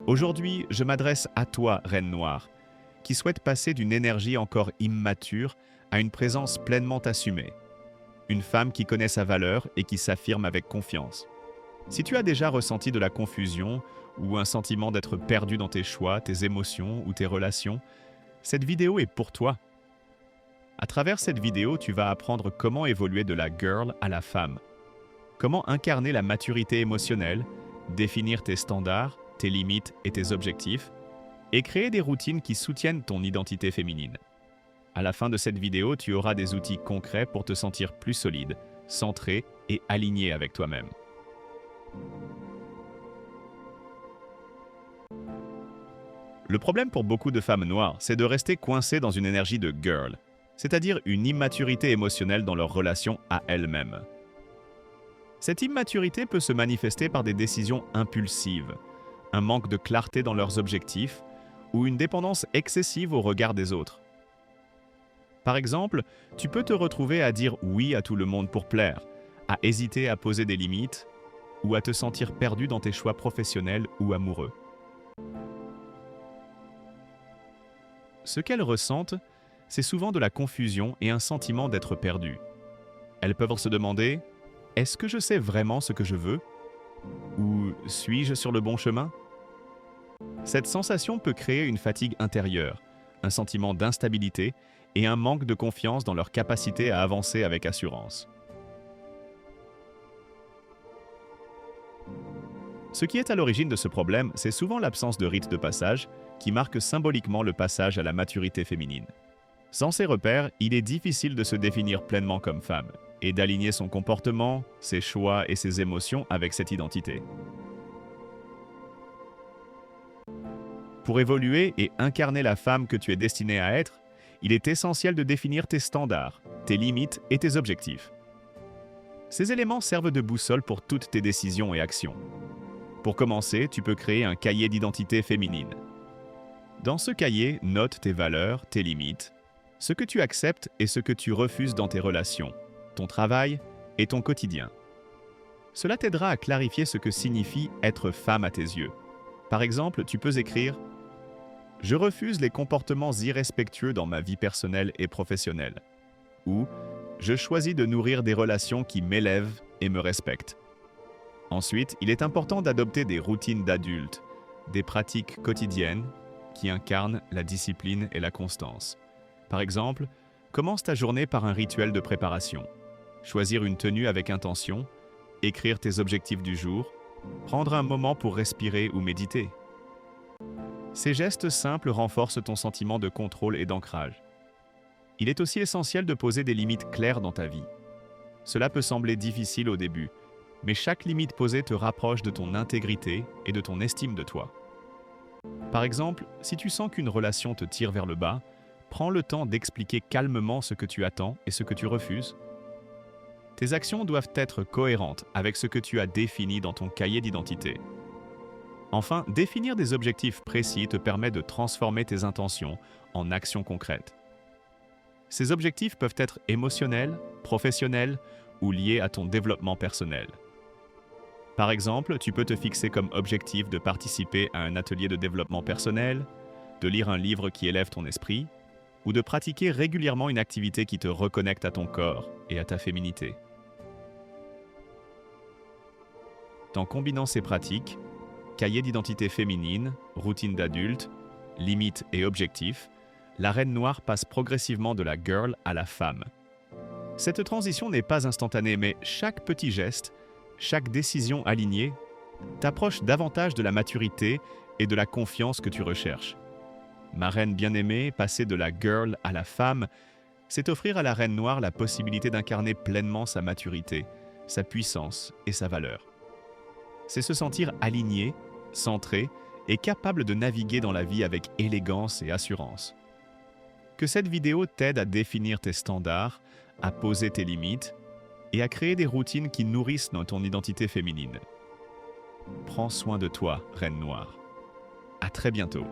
Aujourd'hui, je m'adresse à toi, Reine Noire, qui souhaite passer d'une énergie encore immature à une présence pleinement assumée. Une femme qui connaît sa valeur et qui s'affirme avec confiance. Si tu as déjà ressenti de la confusion ou un sentiment d'être perdu dans tes choix, tes émotions ou tes relations, cette vidéo est pour toi. À travers cette vidéo, tu vas apprendre comment évoluer de la girl à la femme. Comment incarner la maturité émotionnelle, définir tes standards, tes limites et tes objectifs, et créer des routines qui soutiennent ton identité féminine. À la fin de cette vidéo, tu auras des outils concrets pour te sentir plus solide, centré et aligné avec toi-même. Le problème pour beaucoup de femmes noires, c'est de rester coincées dans une énergie de girl, c'est-à-dire une immaturité émotionnelle dans leur relation à elles-mêmes. Cette immaturité peut se manifester par des décisions impulsives, un manque de clarté dans leurs objectifs ou une dépendance excessive au regard des autres. Par exemple, tu peux te retrouver à dire oui à tout le monde pour plaire, à hésiter à poser des limites ou à te sentir perdu dans tes choix professionnels ou amoureux. Ce qu'elles ressentent, c'est souvent de la confusion et un sentiment d'être perdu. Elles peuvent se demander « Est-ce que je sais vraiment ce que je veux ?» ou « Suis-je sur le bon chemin ?» Cette sensation peut créer une fatigue intérieure, un sentiment d'instabilité et un manque de confiance dans leur capacité à avancer avec assurance. Ce qui est à l'origine de ce problème, c'est souvent l'absence de rite de passage qui marque symboliquement le passage à la maturité féminine. Sans ces repères, il est difficile de se définir pleinement comme femme et d'aligner son comportement, ses choix et ses émotions avec cette identité. Pour évoluer et incarner la femme que tu es destinée à être, il est essentiel de définir tes standards, tes limites et tes objectifs. Ces éléments servent de boussole pour toutes tes décisions et actions. Pour commencer, tu peux créer un cahier d'identité féminine. Dans ce cahier, note tes valeurs, tes limites, ce que tu acceptes et ce que tu refuses dans tes relations, ton travail et ton quotidien. Cela t'aidera à clarifier ce que signifie être femme à tes yeux. Par exemple, tu peux écrire « Je refuse les comportements irrespectueux dans ma vie personnelle et professionnelle » ou « Je choisis de nourrir des relations qui m'élèvent et me respectent ». Ensuite, il est important d'adopter des routines d'adultes, des pratiques quotidiennes qui incarnent la discipline et la constance. Par exemple, commence ta journée par un rituel de préparation. Choisir une tenue avec intention, écrire tes objectifs du jour, prendre un moment pour respirer ou méditer. Ces gestes simples renforcent ton sentiment de contrôle et d'ancrage. Il est aussi essentiel de poser des limites claires dans ta vie. Cela peut sembler difficile au début, mais chaque limite posée te rapproche de ton intégrité et de ton estime de toi. Par exemple, si tu sens qu'une relation te tire vers le bas, prends le temps d'expliquer calmement ce que tu attends et ce que tu refuses. Tes actions doivent être cohérentes avec ce que tu as défini dans ton cahier d'identité. Enfin, définir des objectifs précis te permet de transformer tes intentions en actions concrètes. Ces objectifs peuvent être émotionnels, professionnels ou liés à ton développement personnel. Par exemple, tu peux te fixer comme objectif de participer à un atelier de développement personnel, de lire un livre qui élève ton esprit, ou de pratiquer régulièrement une activité qui te reconnecte à ton corps et à ta féminité. En combinant ces pratiques, cahier d'identité féminine, routine d'adulte, limites et objectifs, la Reine Noire passe progressivement de la girl à la femme. Cette transition n'est pas instantanée, mais chaque petit geste, chaque décision alignée, t'approche davantage de la maturité et de la confiance que tu recherches. Ma reine bien-aimée, passer de la girl à la femme, c'est offrir à la Reine Noire la possibilité d'incarner pleinement sa maturité, sa puissance et sa valeur. C'est se sentir aligné, centré et capable de naviguer dans la vie avec élégance et assurance. Que cette vidéo t'aide à définir tes standards, à poser tes limites et à créer des routines qui nourrissent ton identité féminine. Prends soin de toi, Reine Noire. À très bientôt.